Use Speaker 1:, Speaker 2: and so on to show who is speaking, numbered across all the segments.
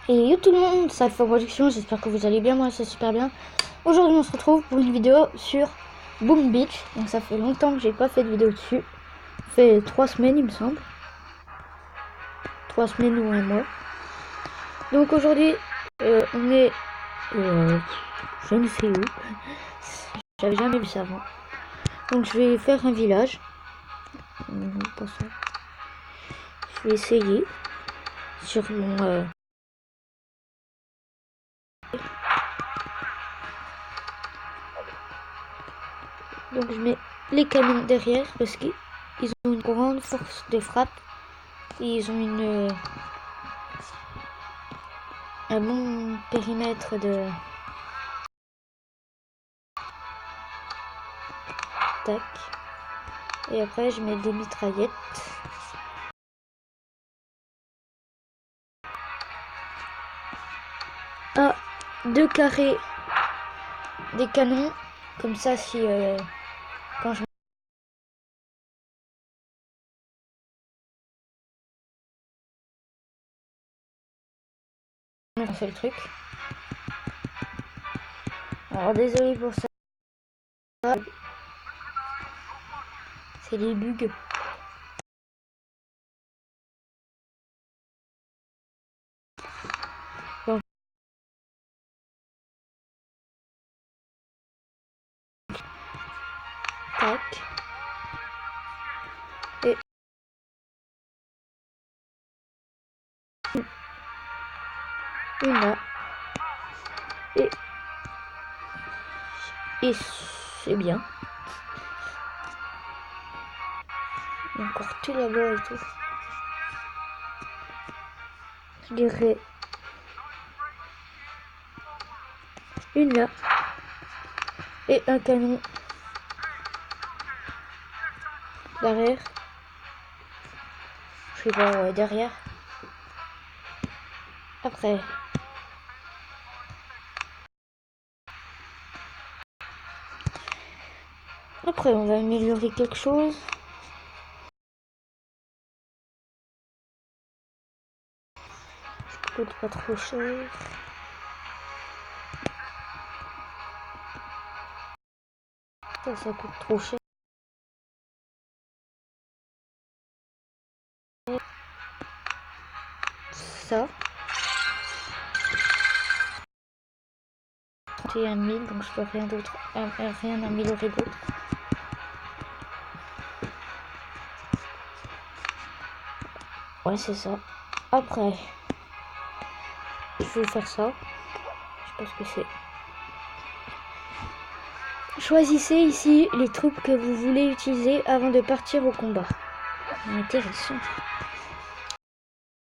Speaker 1: Et yo tout le monde, ça fait production, j'espère que vous allez bien, moi c'est super bien. Aujourd'hui on se retrouve pour une vidéo sur Boom Beach. Donc ça fait longtemps que j'ai pas fait de vidéo dessus. Ça fait 3 semaines il me semble. 3 semaines ou un mois. Donc aujourd'hui on est je ne sais où. J'avais jamais vu ça avant. Donc je vais faire un village. Pas ça. Je vais essayer sur mon donc je mets les canons derrière parce qu'ils ont une grande force de frappe et ils ont un bon périmètre de tac. Et après je mets des mitraillettes. À 2 carrés des canons. Comme ça si quand je fais le truc. Alors désolé pour ça. C'est des bugs. Donc, tac. Et une là. Et c'est bien. Il y a encore tout là-bas et tout. Je dirais une là. Et un canon derrière. Je sais pas, ouais, derrière. Après. Après, on va améliorer quelque chose. Ça coûte pas trop cher. Ça coûte trop cher. Ça. 31 000, donc je peux rien améliorer d'autre. Ouais, c'est ça. Après, je vais faire ça. Je sais pas ce que c'est. Choisissez ici les troupes que vous voulez utiliser avant de partir au combat. Intéressant.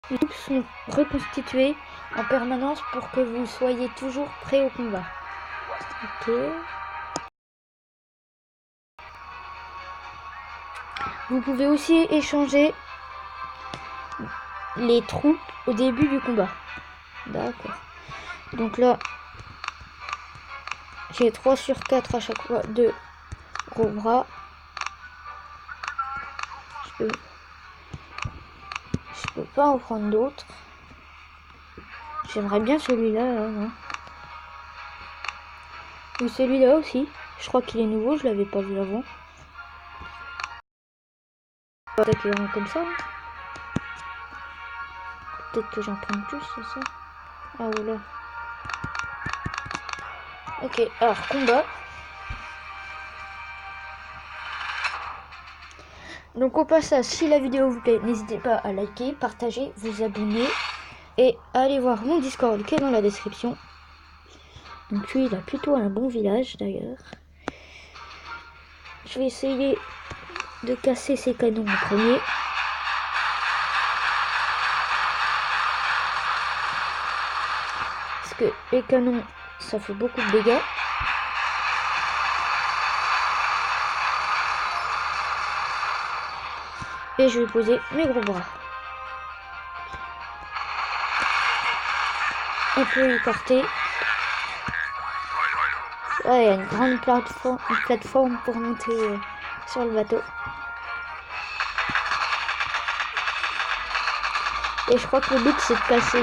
Speaker 1: Les troupes sont reconstituées en permanence pour que vous soyez toujours prêt au combat. Ok. Vous pouvez aussi échanger les troupes au début du combat. D'accord. Donc là, j'ai 3 sur 4 à chaque fois de gros bras. Je peux pas en prendre d'autres. J'aimerais bien celui-là. Hein. Ou celui-là aussi. Je crois qu'il est nouveau, je l'avais pas vu avant. On va attaquer un comme ça. Peut-être que j'en prends plus, c'est ça. Ah voilà. Ok, alors combat. Donc au passage, si la vidéo vous plaît, n'hésitez pas à liker, partager, vous abonner et aller voir mon Discord qui est dans la description. Donc lui, il a plutôt un bon village d'ailleurs. Je vais essayer de casser ces canons en premier. Parce que les canons, ça fait beaucoup de dégâts. Et je vais poser mes gros bras. On peut écarter. Ouais, il y a une grande plateforme pour monter sur le bateau. Et je crois que le but c'est de casser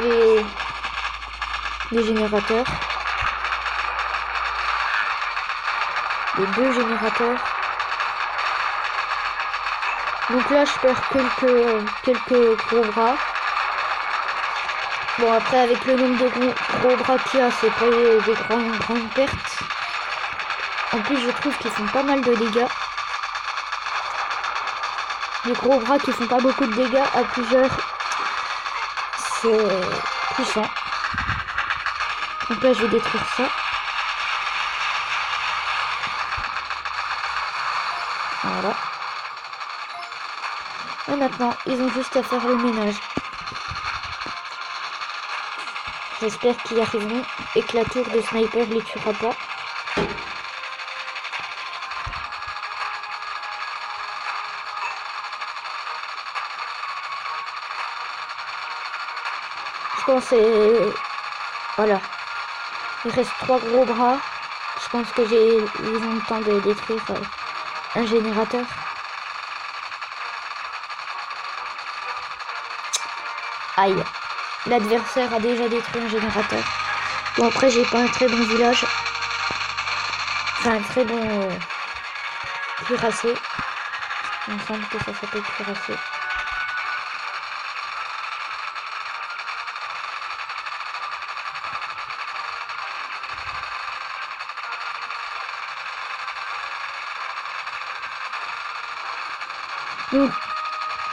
Speaker 1: des générateurs. Les 2 générateurs. Donc là, je perds quelques gros bras. Bon, après, avec le nombre de gros bras qu'il y a, c'est pas des grandes pertes. En plus, je trouve qu'ils font pas mal de dégâts. Les gros bras qui font pas beaucoup de dégâts à plusieurs, c'est puissant. Donc là, je vais détruire ça. Voilà. Et maintenant, ils ont juste à faire le ménage. J'espère qu'ils y arriveront et que la tour de sniper les tuera pas. Je pense que voilà. Il reste 3 gros bras. Je pense que ils ont le temps de détruire un générateur. Aïe. L'adversaire a déjà détruit un générateur. Bon, après, j'ai pas un très bon village. Enfin, un très bon cuirassé. Il me semble que ça s'appelle cuirassé. Donc,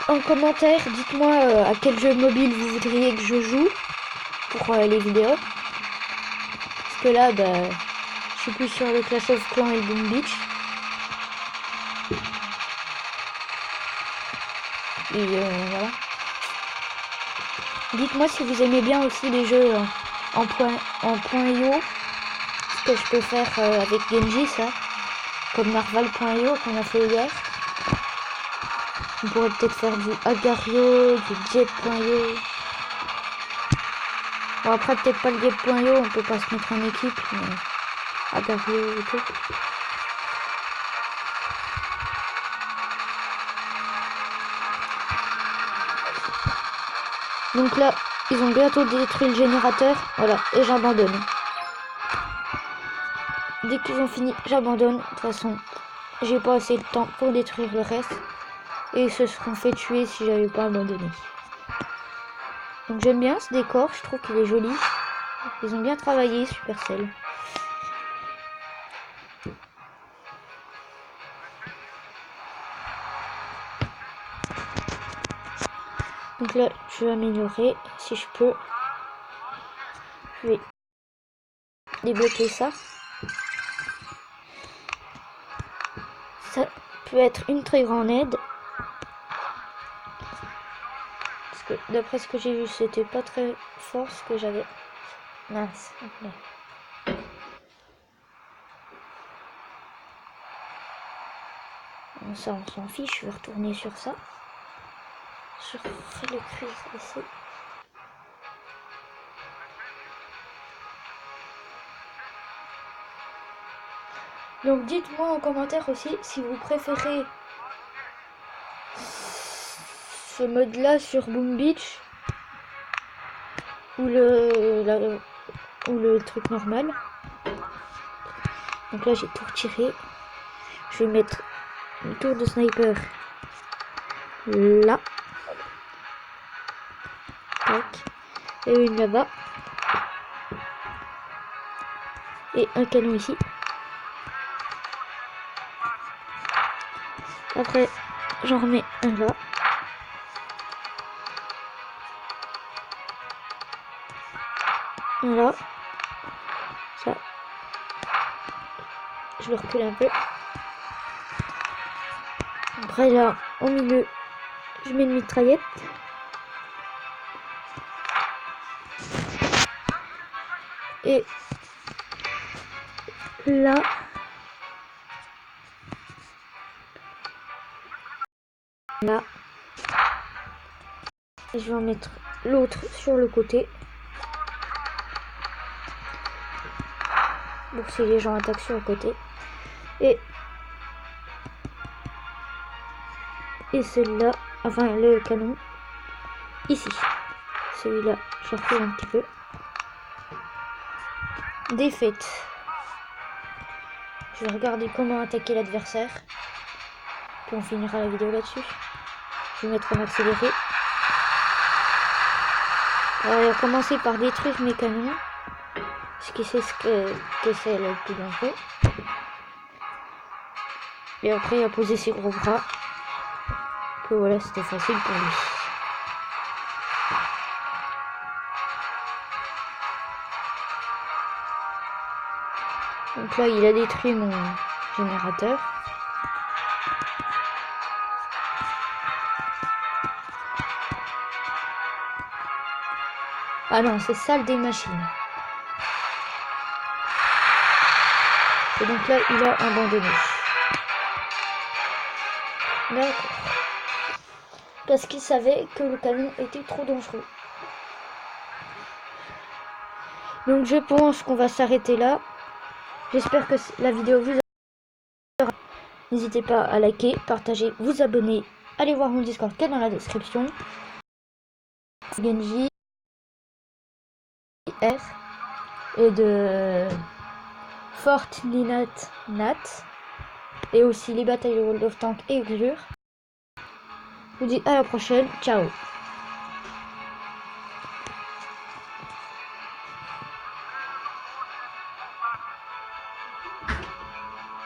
Speaker 1: en commentaire, dites-moi à quel jeu mobile vous voudriez que je joue pour les vidéos. Parce que là, bah, je suis plus sur le Clash of Clans et le Boom Beach. Et voilà. Dites-moi si vous aimez bien aussi les jeux en .io. Ce que je peux faire avec Genji, ça. Comme Narval.io qu'on a fait hier. On pourrait peut-être faire du Agario, du Jet.io. Bon, après, peut-être pas le Jet.io, on peut pas se mettre en équipe, mais Agario et tout. Donc là, ils ont bientôt détruit le générateur. Voilà, et j'abandonne. Dès qu'ils ont fini, j'abandonne. De toute façon, j'ai pas assez de temps pour détruire le reste. Et ils se seront fait tuer si j'avais pas abandonné. Donc j'aime bien ce décor, je trouve qu'il est joli. Ils ont bien travaillé, Supercell. Donc là, je vais améliorer si je peux. Je vais débloquer ça. Ça peut être une très grande aide. Parce que d'après ce que j'ai vu, c'était pas très fort ce que j'avais. Mince. Okay. Bon, ça, on s'en fiche. Je vais retourner sur ça. Sur le cuirassé. Donc dites-moi en commentaire aussi si vous préférez ce mode là sur Boom Beach ou le truc normal. Donc là j'ai tout retiré. Je vais mettre une tour de sniper là. Tac. Et une là-bas. Et un canon ici. Après, j'en remets un là. Un là. Ça. Je le recule un peu. Après là, au milieu, je mets une mitraillette. Et là, et je vais en mettre l'autre sur le côté. Pour si les gens attaquent sur le côté. Et celui-là, enfin le canon, ici. Celui-là, je recule un petit peu. défaite. Je vais regarder comment attaquer l'adversaire. Puis on finira la vidéo là-dessus. Je vais mettre en accéléré. Alors, il a commencé par détruire mes canons. Parce qu'il sait ce que c'est le plus dangereux. Et après il a posé ses gros bras. Que voilà, c'était facile pour lui. Donc là il a détruit mon générateur. Ah non, c'est salle des machines. Et donc là il a abandonné. D'accord. Parce qu'il savait que le canon était trop dangereux. Donc je pense qu'on va s'arrêter là. J'espère que la vidéo vous a... N'hésitez pas à liker, partager, vous abonner. Allez voir mon Discord qui est dans la description. Genji R et de Fortnite Nat. Et aussi les batailles de World of Tanks et Gure. Je vous dis à la prochaine. Ciao.